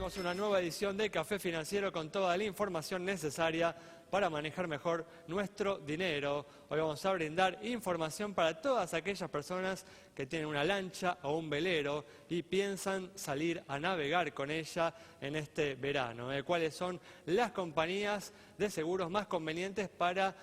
Comenzamos una nueva edición de Café Financiero con toda la información necesaria para manejar mejor nuestro dinero. Hoy vamos a brindar información para todas aquellas personas que tienen una lancha o un velero y piensan salir a navegar con ella en este verano. ¿Cuáles son las compañías de seguros más convenientes para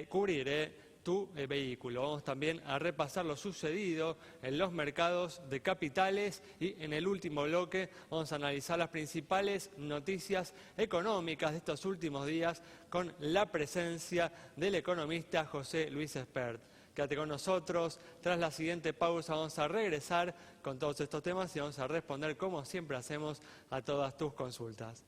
cubrir tu vehículo? Vamos también a repasar lo sucedido en los mercados de capitales y en el último bloque vamos a analizar las principales noticias económicas de estos últimos días con la presencia del economista José Luis Espert. Quédate con nosotros, tras la siguiente pausa vamos a regresar con todos estos temas y vamos a responder como siempre hacemos a todas tus consultas.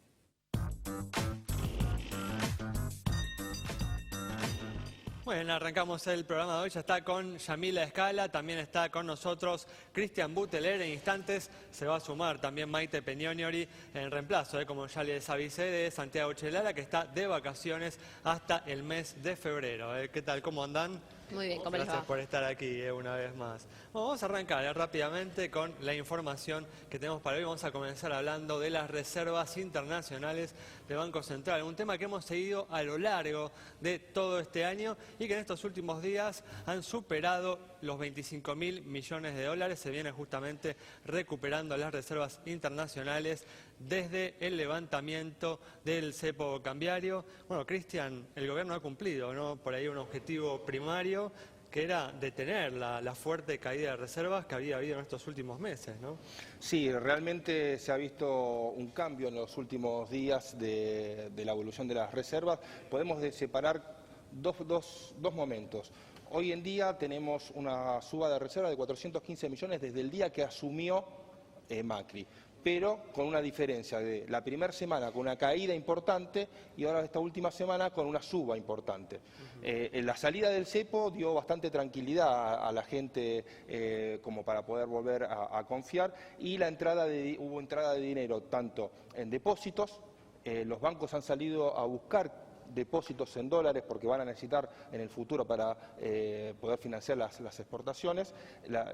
Bueno, arrancamos el programa de hoy, ya está con Yamila Escala, también está con nosotros Cristian Buteler, en instantes se va a sumar también Maite Peñoniori en reemplazo, como ya les avisé, de Santiago Chelara, que está de vacaciones hasta el mes de febrero. ¿Qué tal? ¿Cómo andan? Muy bien, ¿cómo les va? Gracias por estar aquí una vez más. Bueno, vamos a arrancar rápidamente con la información que tenemos para hoy. Vamos a comenzar hablando de las reservas internacionales del Banco Central, un tema que hemos seguido a lo largo de todo este año y que en estos últimos días han superado los 25.000 millones de dólares. Se vienen justamente recuperando las reservas internacionales desde el levantamiento del cepo cambiario. Bueno, Cristian, el gobierno ha cumplido, ¿no?, por ahí un objetivo primario, que era detener la fuerte caída de reservas que había habido en estos últimos meses, ¿no? Sí, realmente se ha visto un cambio en los últimos días de la evolución de las reservas. Podemos separar dos momentos. Hoy en día tenemos una suba de reserva de 415 millones desde el día que asumió Macri, pero con una diferencia de la primera semana con una caída importante y ahora esta última semana con una suba importante. La salida del cepo dio bastante tranquilidad a la gente como para poder volver a confiar, y hubo entrada de dinero tanto en depósitos. Los bancos han salido a buscar depósitos en dólares porque van a necesitar en el futuro para poder financiar las exportaciones,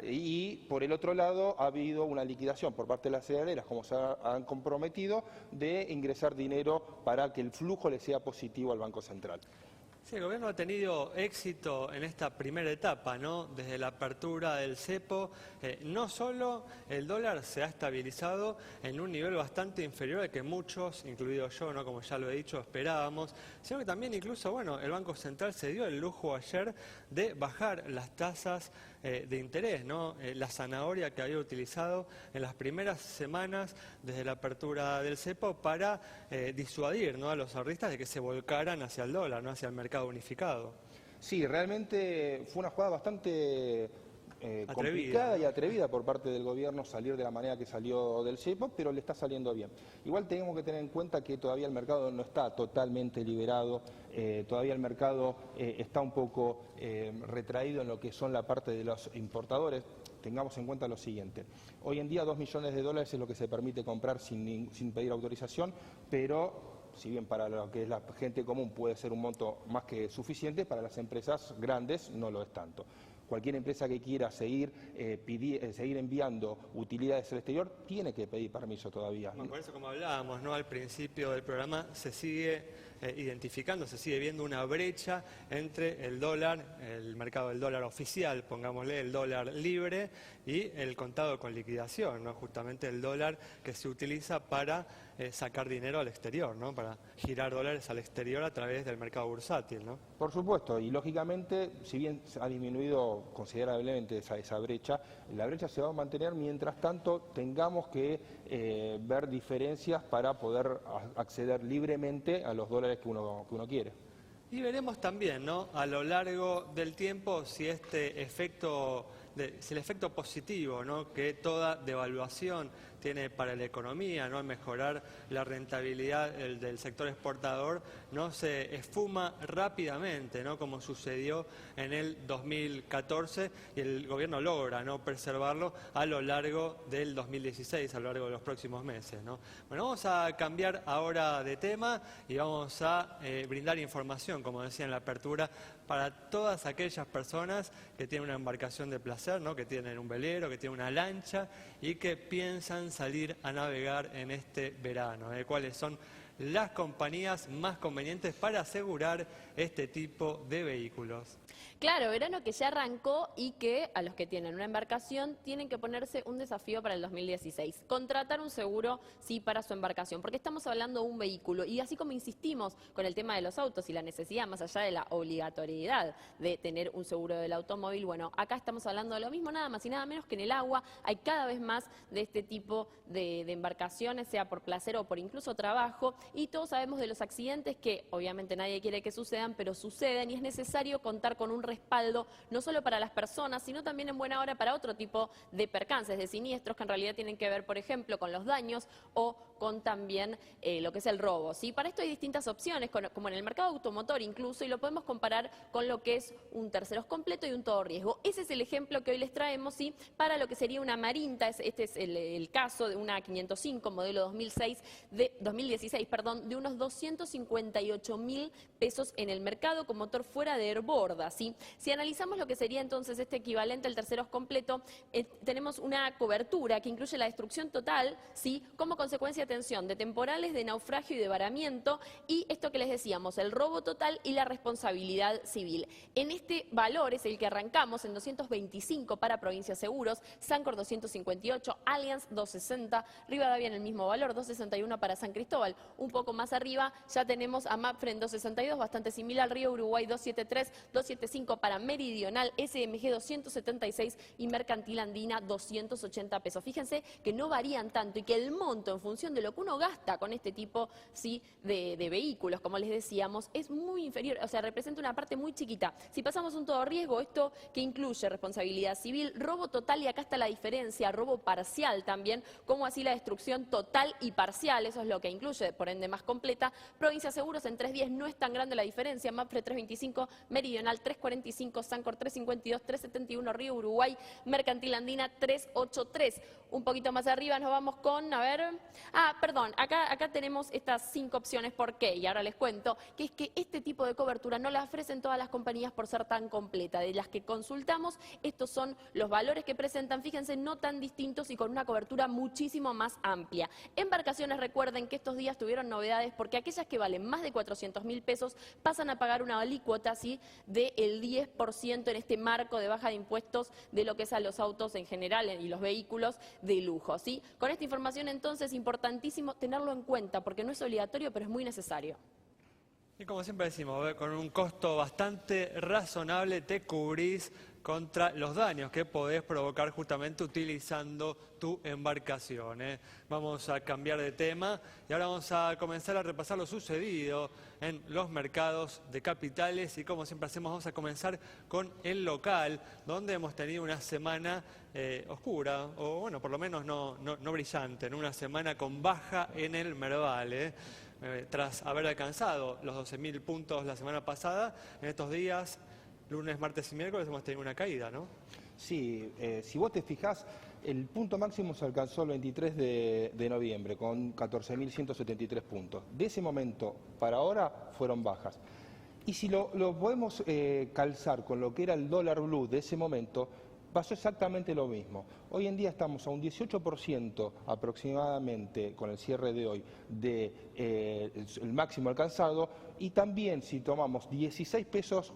y por el otro lado ha habido una liquidación por parte de las cerealeras, como se han comprometido, de ingresar dinero para que el flujo le sea positivo al Banco Central. Sí, el gobierno ha tenido éxito en esta primera etapa, ¿no? Desde la apertura del cepo, no solo el dólar se ha estabilizado en un nivel bastante inferior al que muchos, incluido yo, ¿no?, como ya lo he dicho, esperábamos, sino que también incluso, bueno, el Banco Central se dio el lujo ayer de bajar las tasas de interés, ¿no? La zanahoria que había utilizado en las primeras semanas desde la apertura del cepo para disuadir, ¿no?, a los ahorristas de que se volcaran hacia el dólar, ¿no?, hacia el mercado unificado. Sí, realmente fue una jugada bastante complicada y atrevida por parte del gobierno salir de la manera que salió del cepo, pero le está saliendo bien. Igual tenemos que tener en cuenta que todavía el mercado no está totalmente liberado, todavía el mercado está un poco retraído en lo que son la parte de los importadores. Tengamos en cuenta lo siguiente: hoy en día 2 millones de dólares es lo que se permite comprar sin pedir autorización, pero si bien para lo que es la gente común puede ser un monto más que suficiente, para las empresas grandes no lo es tanto. Cualquier empresa que quiera seguir enviando utilidades al exterior tiene que pedir permiso todavía. Bueno, por eso, como hablábamos, ¿no?, al principio del programa, se sigue identificando, se sigue viendo una brecha entre el dólar, el mercado del dólar oficial, pongámosle, el dólar libre, y el contado con liquidación, ¿no?, justamente el dólar que se utiliza para sacar dinero al exterior, ¿no?, para girar dólares al exterior a través del mercado bursátil, ¿no? Por supuesto, y lógicamente, si bien ha disminuido considerablemente esa brecha, la brecha se va a mantener mientras tanto tengamos que ver diferencias para poder acceder libremente a los dólares que uno quiere. Y veremos también, ¿no?, a lo largo del tiempo si este efecto, si el efecto positivo, ¿no?, que toda devaluación tiene para la economía, ¿no?, en mejorar la rentabilidad del sector exportador, no se esfuma rápidamente, ¿no?, como sucedió en el 2014, y el gobierno logra, ¿no?, preservarlo a lo largo del 2016, a lo largo de los próximos meses, ¿no? Bueno, vamos a cambiar ahora de tema y vamos a brindar información, como decía en la apertura, para todas aquellas personas que tienen una embarcación de placer, ¿no?, que tienen un velero, que tienen una lancha y que piensan piensan salir a navegar en este verano, cuáles son las compañías más convenientes para asegurar este tipo de vehículos. Claro, verano que ya arrancó y que a los que tienen una embarcación tienen que ponerse un desafío para el 2016. Contratar un seguro, sí, para su embarcación, porque estamos hablando de un vehículo. Y así como insistimos con el tema de los autos y la necesidad, más allá de la obligatoriedad de tener un seguro del automóvil, bueno, acá estamos hablando de lo mismo, nada más y nada menos que en el agua. Hay cada vez más de este tipo de embarcaciones, sea por placer o por incluso trabajo. Y todos sabemos de los accidentes que obviamente nadie quiere que sucedan, pero suceden y es necesario contar con un respaldo, no solo para las personas, sino también en buena hora para otro tipo de percances, de siniestros que en realidad tienen que ver, por ejemplo, con los daños o con también lo que es el robo, ¿sí? Para esto hay distintas opciones, como en el mercado automotor incluso, y lo podemos comparar con lo que es un terceros completo y un todo riesgo. Ese es el ejemplo que hoy les traemos, ¿sí? Para lo que sería una Marinta, este es el caso de una 505 modelo 2016, de unos 258.000 pesos en el mercado con motor fuera de herborda, ¿sí? Si analizamos lo que sería entonces este equivalente al terceros completo, tenemos una cobertura que incluye la destrucción total, ¿sí? Como consecuencia, atención, de temporales, de naufragio y de varamiento, y esto que les decíamos, el robo total y la responsabilidad civil. En este valor es el que arrancamos en 225 para Provincia Seguros, Sancor 258, Allianz 260, Rivadavia en el mismo valor, 261 para San Cristóbal. Un poco más arriba ya tenemos a Mapfre en 262, bastante similar, Río Uruguay 273, 275 para Meridional, SMG 276 y Mercantil Andina 280 pesos. Fíjense que no varían tanto y que el monto en función de lo que uno gasta con este tipo, sí, de vehículos, como les decíamos, es muy inferior, o sea, representa una parte muy chiquita. Si pasamos un todo riesgo, esto que incluye responsabilidad civil, robo total, y acá está la diferencia, robo parcial también, como así la destrucción total y parcial, eso es lo que incluye, por ende más completa. Provincia Seguros en 310 no es tan grande la diferencia, Mapfre 325, Meridional 345, Sancor 352, 371, Río Uruguay, Mercantil Andina 383. Un poquito más arriba nos vamos con, a ver, acá tenemos estas 5 opciones. ¿Por qué? Y ahora les cuento, que es que este tipo de cobertura no la ofrecen todas las compañías por ser tan completa. De las que consultamos, estos son los valores que presentan, fíjense, no tan distintos y con una cobertura muchísimo más amplia. Embarcaciones, recuerden que estos días tuvieron novedades porque aquellas que valen más de 400.000 pesos pasan a pagar una alícuota, ¿sí?, del 10% en este marco de baja de impuestos de lo que es a los autos en general y los vehículos de lujo, ¿sí? Con esta información entonces importantísimo tenerlo en cuenta porque no es obligatorio, pero es muy necesario. Y como siempre decimos, con un costo bastante razonable te cubrís contra los daños que podés provocar justamente utilizando tu embarcación. Vamos a cambiar de tema y ahora vamos a comenzar a repasar lo sucedido en los mercados de capitales y como siempre hacemos vamos a comenzar con el local, donde hemos tenido una semana oscura, o bueno, por lo menos no brillante, en una semana con baja en el Merval. Tras haber alcanzado los 12.000 puntos la semana pasada, en estos días, lunes, martes y miércoles, hemos tenido una caída, ¿no? Sí, si vos te fijás, el punto máximo se alcanzó el 23 de noviembre con 14.173 puntos. De ese momento para ahora fueron bajas. Y si lo podemos calzar con lo que era el dólar blue de ese momento, pasó exactamente lo mismo. Hoy en día estamos a un 18% aproximadamente con el cierre de hoy el máximo alcanzado, y también si tomamos 16 pesos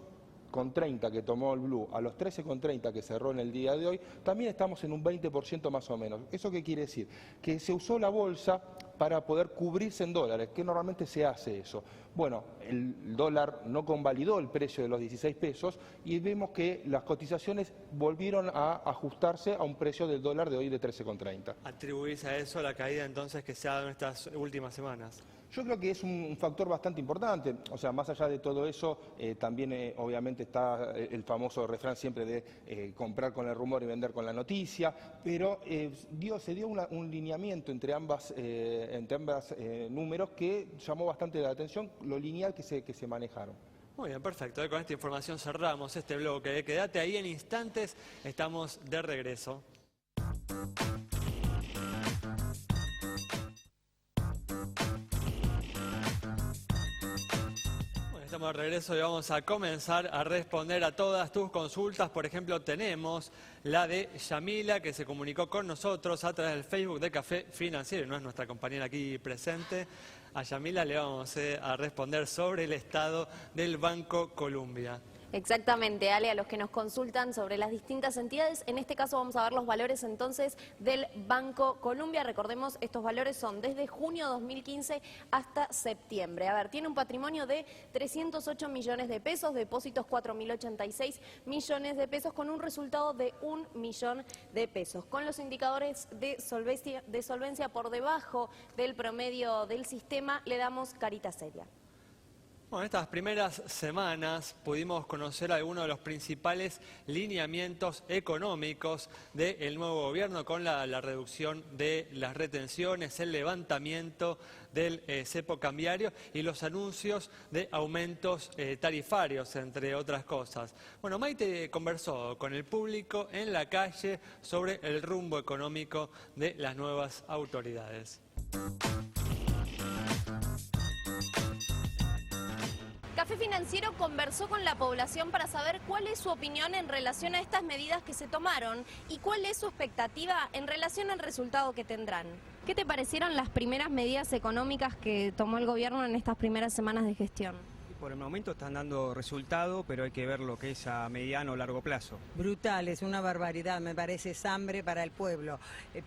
con 30 que tomó el blue a los 13,30 que cerró en el día de hoy, también estamos en un 20% más o menos. ¿Eso qué quiere decir? Que se usó la bolsa para poder cubrirse en dólares, que normalmente se hace eso. Bueno, el dólar no convalidó el precio de los 16 pesos y vemos que las cotizaciones volvieron a ajustarse a un precio del dólar de hoy de 13,30. ¿Atribuís a eso la caída entonces que se ha dado en estas últimas semanas? Yo creo que es un factor bastante importante, o sea, más allá de todo eso, también obviamente está el famoso refrán siempre de comprar con el rumor y vender con la noticia, pero se dio un lineamiento entre ambas números que llamó bastante la atención, lo lineal que se manejaron. Muy bien, perfecto. Con esta información cerramos este bloque. Quédate ahí en instantes, estamos de regreso. estamos de regreso y vamos a comenzar a responder a todas tus consultas. Por ejemplo, tenemos la de Yamila, que se comunicó con nosotros a través del Facebook de Café Financiero, no es nuestra compañera aquí presente. A Yamila le vamos a responder sobre el estado del Banco Colombia. Exactamente, Ale, a los que nos consultan sobre las distintas entidades, en este caso vamos a ver los valores entonces del Banco Colombia. Recordemos, estos valores son desde junio 2015 hasta septiembre. A ver, tiene un patrimonio de 308 millones de pesos, depósitos 4.086 millones de pesos, con un resultado de 1 millón de pesos. Con los indicadores de solvencia por debajo del promedio del sistema, le damos carita seria. Bueno, estas primeras semanas pudimos conocer algunos de los principales lineamientos económicos del nuevo gobierno con la reducción de las retenciones, el levantamiento del cepo cambiario y los anuncios de aumentos tarifarios, entre otras cosas. Bueno, Maite conversó con el público en la calle sobre el rumbo económico de las nuevas autoridades. Café Financiero conversó con la población para saber cuál es su opinión en relación a estas medidas que se tomaron y cuál es su expectativa en relación al resultado que tendrán. ¿Qué te parecieron las primeras medidas económicas que tomó el gobierno en estas primeras semanas de gestión? Por el momento están dando resultado, pero hay que ver lo que es a mediano o largo plazo. Brutal, es una barbaridad, me parece, es hambre para el pueblo.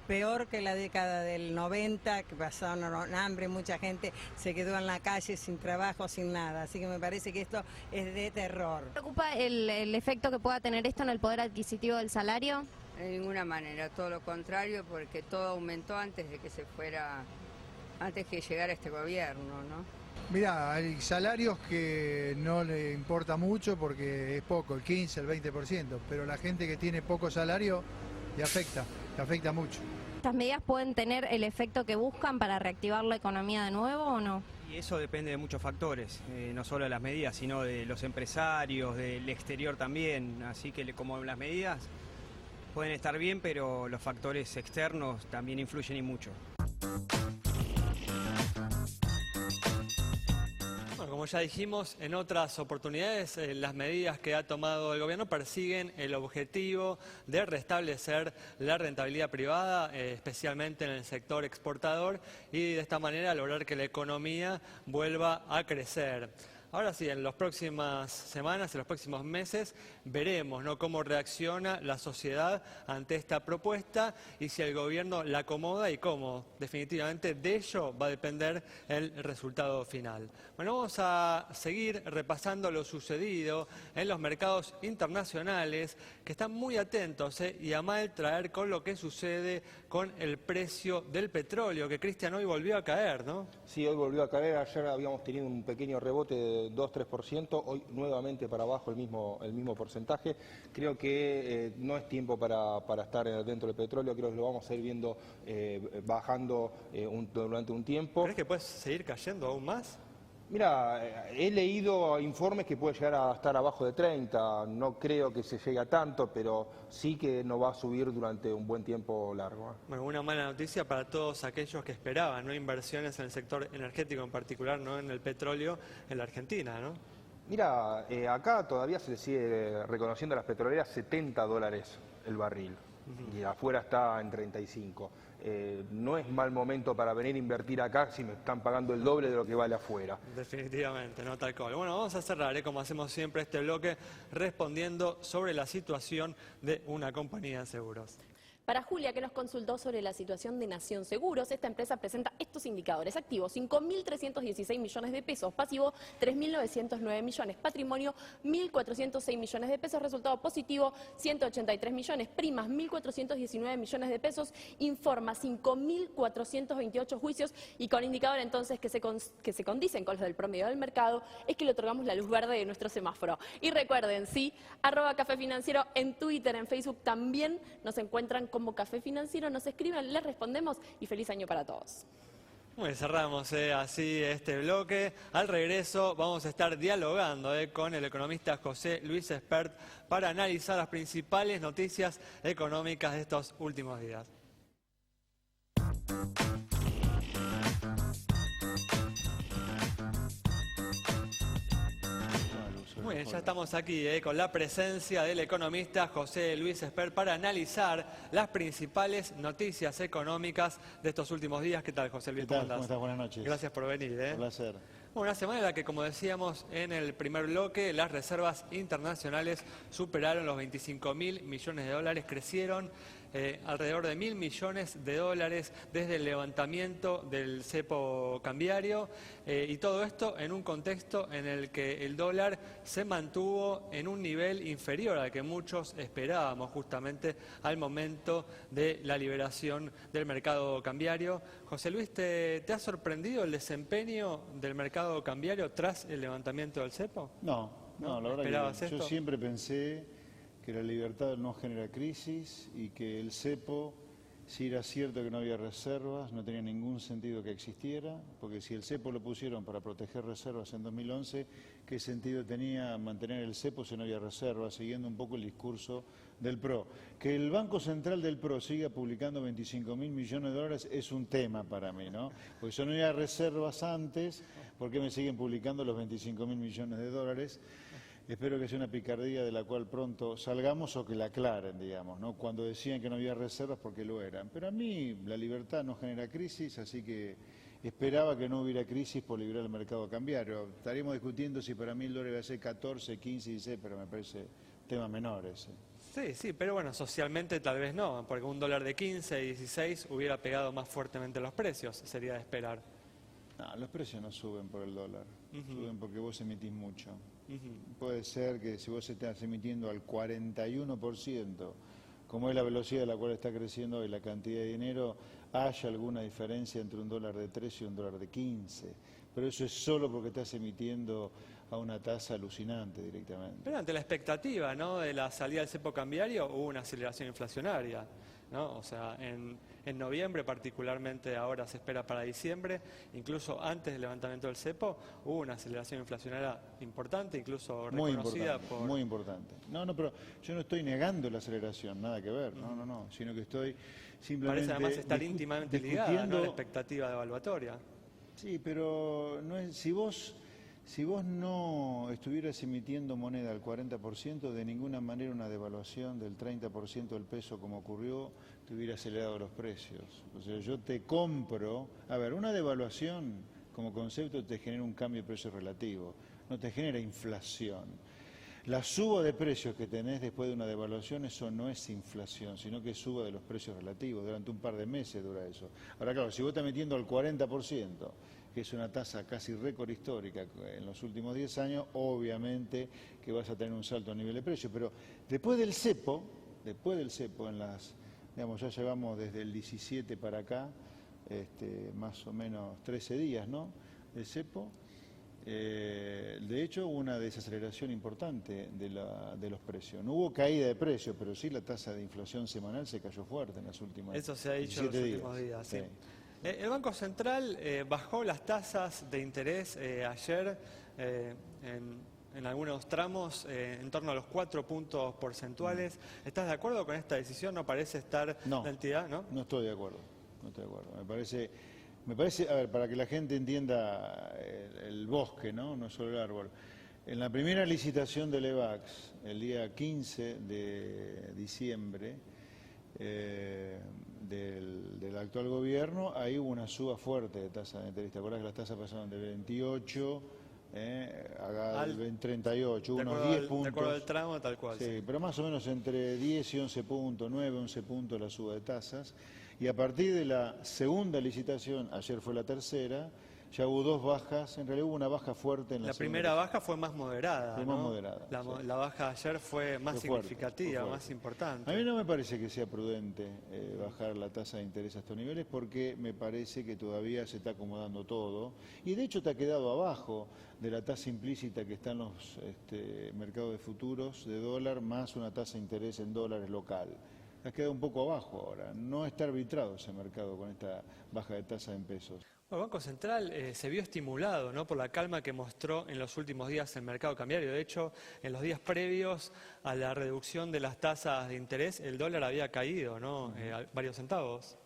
Peor que la década del 90, que pasaron hambre, mucha gente se quedó en la calle sin trabajo, sin nada. Así que me parece que esto es de terror. ¿Te preocupa el efecto que pueda tener esto en el poder adquisitivo del salario? De ninguna manera, todo lo contrario, porque todo aumentó antes de que antes que llegara este gobierno, ¿no? Mirá, hay salarios que no le importa mucho porque es poco, el 15, el 20%, pero la gente que tiene poco salario le afecta mucho. ¿Estas medidas pueden tener el efecto que buscan para reactivar la economía de nuevo o no? Y eso depende de muchos factores, no solo de las medidas, sino de los empresarios, del exterior también. Así que como las medidas pueden estar bien, pero los factores externos también influyen y mucho. Como ya dijimos en otras oportunidades, las medidas que ha tomado el gobierno persiguen el objetivo de restablecer la rentabilidad privada, especialmente en el sector exportador, y de esta manera lograr que la economía vuelva a crecer. Ahora sí, en las próximas semanas, en los próximos meses, veremos, ¿no?, cómo reacciona la sociedad ante esta propuesta y si el gobierno la acomoda y cómo. Definitivamente de ello va a depender el resultado final. Bueno, vamos a seguir repasando lo sucedido en los mercados internacionales, que están muy atentos y a mal traer con lo que sucede con el precio del petróleo, que Cristian hoy volvió a caer, ¿no? Sí, hoy volvió a caer. Ayer habíamos tenido un pequeño rebote de 2-3%, hoy nuevamente para abajo el mismo porcentaje. Creo que no es tiempo para estar dentro del petróleo, creo que lo vamos a ir viendo bajando durante un tiempo. ¿Crees que puede seguir cayendo aún más? Mira, he leído informes que puede llegar a estar abajo de 30, no creo que se llegue a tanto, pero sí que no va a subir durante un buen tiempo largo. Bueno, una mala noticia para todos aquellos que esperaban, ¿no?, inversiones en el sector energético en particular, no en el petróleo en la Argentina, ¿no? Mira, acá todavía se le sigue reconociendo a las petroleras $70 el barril, y afuera está en 35. No es mal momento para venir a invertir acá si me están pagando el doble de lo que vale afuera. Definitivamente, no tal cual. Bueno, vamos a cerrar, como hacemos siempre, este bloque respondiendo sobre la situación de una compañía de seguros. Para Julia, que nos consultó sobre la situación de Nación Seguros, esta empresa presenta estos indicadores: activo 5.316 millones de pesos, pasivo 3.909 millones, patrimonio 1.406 millones de pesos, resultado positivo 183 millones, primas 1.419 millones de pesos, informa 5.428 juicios, y con indicador entonces que se condicen con los del promedio del mercado, es que le otorgamos la luz verde de nuestro semáforo. Y recuerden, sí, @Café Financiero en Twitter, en Facebook también nos encuentran como Café Financiero, nos escriben, les respondemos y feliz año para todos. Bueno, cerramos así este bloque. Al regreso vamos a estar dialogando con el economista José Luis Espert para analizar las principales noticias económicas de estos últimos días. Bien, ya estamos aquí con la presencia del economista José Luis Espert para analizar las principales noticias económicas de estos últimos días. ¿Qué tal, José Luis? ¿Qué tal? ¿Cómo ¿Cómo andás? estás? Buenas noches. Gracias por venir. Un placer. Una semana en la que, como decíamos en el primer bloque, las reservas internacionales superaron los 25.000 millones de dólares, crecieron alrededor de 1.000 millones de dólares desde el levantamiento del cepo cambiario y todo esto en un contexto en el que el dólar se mantuvo en un nivel inferior al que muchos esperábamos justamente al momento de la liberación del mercado cambiario. José Luis, ¿te ha sorprendido el desempeño del mercado cambiario tras el levantamiento del cepo? No, la verdad ¿Esperabas que esto? yo siempre pensé que la libertad no genera crisis y que el cepo, si era cierto que no había reservas, no tenía ningún sentido que existiera, porque si el cepo lo pusieron para proteger reservas en 2011, ¿qué sentido tenía mantener el cepo si no había reservas? Siguiendo un poco el discurso del PRO. Que el Banco Central del PRO siga publicando 25.000 millones de dólares es un tema para mí, ¿no? Porque si no había reservas antes, ¿por qué me siguen publicando los 25.000 millones de dólares? Espero que sea una picardía de la cual pronto salgamos o que la aclaren, digamos, ¿no? Cuando decían que no había reservas porque lo eran. Pero a mí la libertad no genera crisis, así que esperaba que no hubiera crisis por liberar el mercado cambiario. Estaríamos discutiendo si para mí el dólar iba a ser 14, 15, 16, pero me parece temas menores. Sí, pero bueno, socialmente tal vez no, porque un dólar de 15, 16 hubiera pegado más fuertemente los precios, sería de esperar. No, los precios no suben por el dólar, suben porque vos emitís mucho. Puede ser que si vos estás emitiendo al 41%, como es la velocidad a la cual está creciendo hoy la cantidad de dinero, haya alguna diferencia entre un dólar de 13 y un dólar de 15. Pero eso es solo porque estás emitiendo a una tasa alucinante directamente. Pero ante la expectativa, ¿no?, de la salida del cepo cambiario hubo una aceleración inflacionaria, ¿no? O sea, en noviembre, particularmente ahora se espera para diciembre, incluso antes del levantamiento del cepo, hubo una aceleración inflacionaria importante, incluso reconocida por... Muy importante. No, pero yo no estoy negando la aceleración, nada que ver, no, sino que estoy simplemente... Parece además estar íntimamente ligada, ¿no?, a la expectativa devaluatoria. Sí, pero no es, si vos no estuvieras emitiendo moneda al 40%, de ninguna manera una devaluación del 30% del peso como ocurrió, te hubiera acelerado los precios. O sea, yo te compro... A ver, una devaluación como concepto te genera un cambio de precio relativo, no te genera inflación. La suba de precios que tenés después de una devaluación, eso no es inflación, sino que es suba de los precios relativos. Durante un par de meses dura eso. Ahora, claro, si vos estás metiendo al 40%, que es una tasa casi récord histórica en los últimos 10 años, obviamente que vas a tener un salto a nivel de precio. Pero después del cepo, en las, digamos, ya llevamos desde el 17 para acá, más o menos 13 días, ¿no?, del cepo. De hecho, hubo una desaceleración importante de los precios. No hubo caída de precios, pero sí la tasa de inflación semanal se cayó fuerte en las últimas 17 días. Eso se ha dicho en los últimos días, sí. El Banco Central bajó las tasas de interés ayer en algunos tramos en torno a los 4 puntos porcentuales. ¿Estás de acuerdo con esta decisión? ¿No parece estar la entidad? No estoy de acuerdo. Me parece, a ver, para que la gente entienda el bosque, no solo el árbol. En la primera licitación del EVAX, el día 15 de diciembre, del actual gobierno, ahí hubo una suba fuerte de tasa de interés. ¿Te acuerdas que las tasas pasaron de 28 a 38, unos 10 puntos? De acuerdo al tramo, tal cual. Sí, pero más o menos entre 10 y 11 puntos, 9, 11 puntos la suba de tasas. Y a partir de la segunda licitación, ayer fue la tercera, ya hubo 2 bajas, en realidad hubo una baja fuerte en la primera baja fue más moderada. Fue más moderada. La baja ayer fue más significativa, más importante. A mí no me parece que sea prudente bajar la tasa de interés a estos niveles porque me parece que todavía se está acomodando todo y de hecho te ha quedado abajo de la tasa implícita que está en los mercados de futuros de dólar más una tasa de interés en dólares local. Ha quedado un poco abajo ahora. No está arbitrado ese mercado con esta baja de tasa en pesos. El Banco Central se vio estimulado, ¿no?, por la calma que mostró en los últimos días el mercado cambiario. De hecho, en los días previos a la reducción de las tasas de interés, el dólar había caído, ¿no?, varios centavos.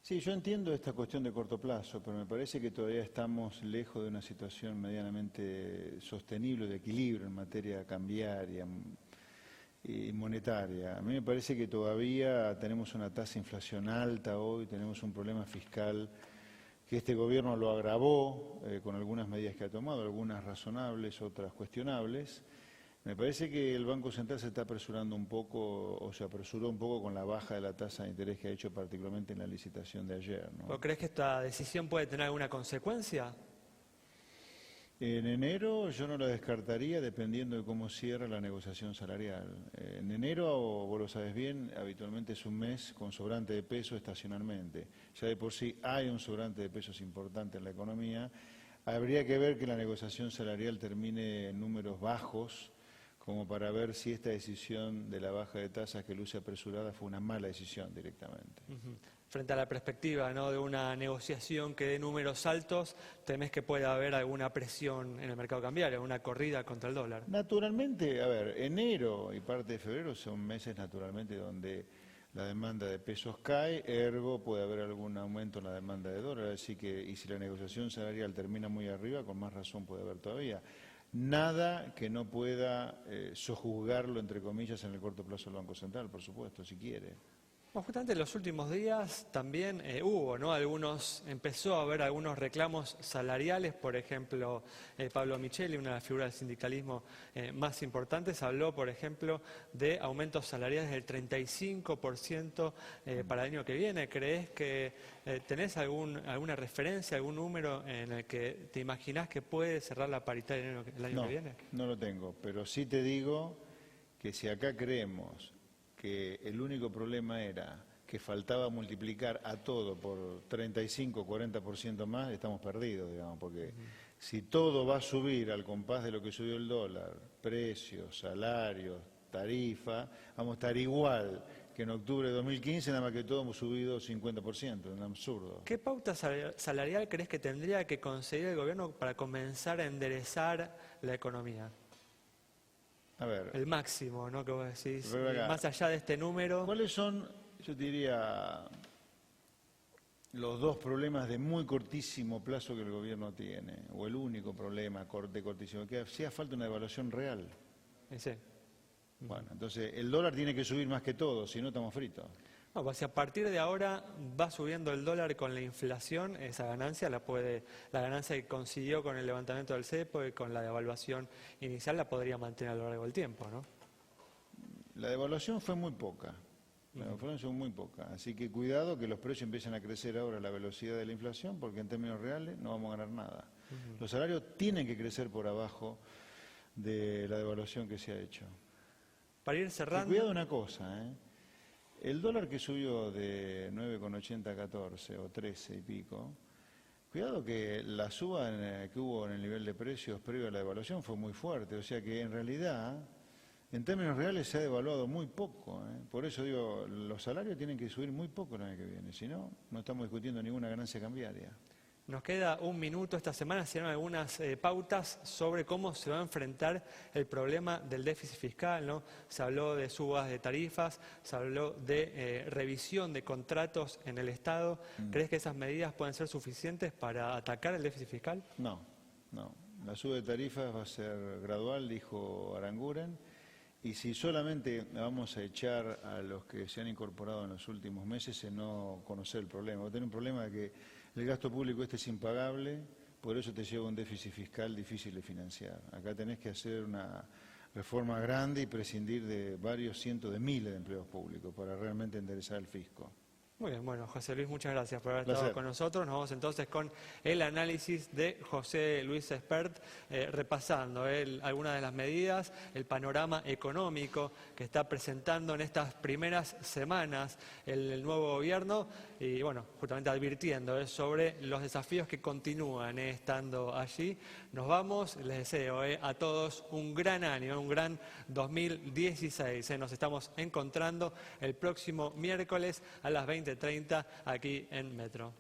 Sí, yo entiendo esta cuestión de corto plazo, pero me parece que todavía estamos lejos de una situación medianamente sostenible de equilibrio en materia cambiaria y monetaria. A mí me parece que todavía tenemos una tasa de inflación alta hoy, tenemos un problema fiscal que este gobierno lo agravó con algunas medidas que ha tomado, algunas razonables, otras cuestionables. Me parece que el Banco Central se está apresurando un poco, o se apresuró un poco con la baja de la tasa de interés que ha hecho particularmente en la licitación de ayer, ¿no? ¿O crees que esta decisión puede tener alguna consecuencia? En enero yo no la descartaría dependiendo de cómo cierra la negociación salarial. En enero, vos lo sabes bien, habitualmente es un mes con sobrante de peso estacionalmente. Ya de por sí hay un sobrante de pesos importante en la economía. Habría que ver que la negociación salarial termine en números bajos, como para ver si esta decisión de la baja de tasas que luce apresurada fue una mala decisión directamente. Frente a la perspectiva, ¿no?, de una negociación que dé números altos, ¿temés que pueda haber alguna presión en el mercado cambiario, una corrida contra el dólar? Naturalmente, a ver, enero y parte de febrero son meses naturalmente donde la demanda de pesos cae, ergo puede haber algún aumento en la demanda de dólares, así que, y si la negociación salarial termina muy arriba, con más razón puede haber todavía. Nada que no pueda sojuzgarlo, entre comillas, en el corto plazo del Banco Central, por supuesto, si quiere. Bueno, justamente en los últimos días también hubo, ¿no?, empezó a haber algunos reclamos salariales. Por ejemplo, Pablo Micheli, una de las figuras del sindicalismo más importantes, habló, por ejemplo, de aumentos salariales del 35% para el año que viene. ¿Crees que tenés alguna referencia, algún número en el que te imaginás que puede cerrar la paritaria el año que viene? No lo tengo, pero sí te digo que si acá creemos que el único problema era que faltaba multiplicar a todo por 35 o 40% más, estamos perdidos, digamos, porque si todo va a subir al compás de lo que subió el dólar, precios, salarios, tarifa, vamos a estar igual que en octubre de 2015, nada más que todo hemos subido 50%, es un absurdo. ¿Qué pauta salarial crees que tendría que conseguir el gobierno para comenzar a enderezar la economía? A ver, el máximo, ¿no?, que vos decís, acá, más allá de este número. ¿Cuáles son, yo diría, los dos problemas de muy cortísimo plazo que el gobierno tiene? O el único problema de cortísimo, que hacía falta una devaluación real. Sí. Bueno, entonces el dólar tiene que subir más que todo, si no estamos fritos. No, pues si a partir de ahora va subiendo el dólar con la inflación, esa ganancia la ganancia que consiguió con el levantamiento del cepo y con la devaluación inicial la podría mantener a lo largo del tiempo, ¿no? La devaluación fue muy poca, así que cuidado que los precios empiecen a crecer ahora a la velocidad de la inflación, porque en términos reales no vamos a ganar nada. Los salarios tienen que crecer por abajo de la devaluación que se ha hecho. Para ir cerrando... Y cuidado una cosa, el dólar que subió de 9,80 a 14 o 13 y pico, cuidado que la suba que hubo en el nivel de precios previo a la devaluación fue muy fuerte, o sea que en realidad, en términos reales se ha devaluado muy poco. Por eso digo, los salarios tienen que subir muy poco el año que viene, si no, no estamos discutiendo ninguna ganancia cambiaria. Nos queda un minuto. Esta semana se dieron algunas pautas sobre cómo se va a enfrentar el problema del déficit fiscal, ¿no? Se habló de subas de tarifas, se habló de revisión de contratos en el Estado. ¿Crees que esas medidas pueden ser suficientes para atacar el déficit fiscal? No. La suba de tarifas va a ser gradual, dijo Aranguren, y si solamente vamos a echar a los que se han incorporado en los últimos meses en no conocer el problema. Va a tener un problema de que el gasto público es impagable, por eso te lleva un déficit fiscal difícil de financiar. Acá tenés que hacer una reforma grande y prescindir de varios cientos de miles de empleos públicos para realmente enderezar el fisco. Muy bien, bueno, José Luis, muchas gracias por haber estado con nosotros. Nos vamos entonces con el análisis de José Luis Espert, repasando algunas de las medidas, el panorama económico que está presentando en estas primeras semanas el nuevo gobierno y, bueno, justamente advirtiendo sobre los desafíos que continúan estando allí. Nos vamos, les deseo a todos un gran año, un gran 2016. Nos estamos encontrando el próximo miércoles a las 20:30 aquí en Metro.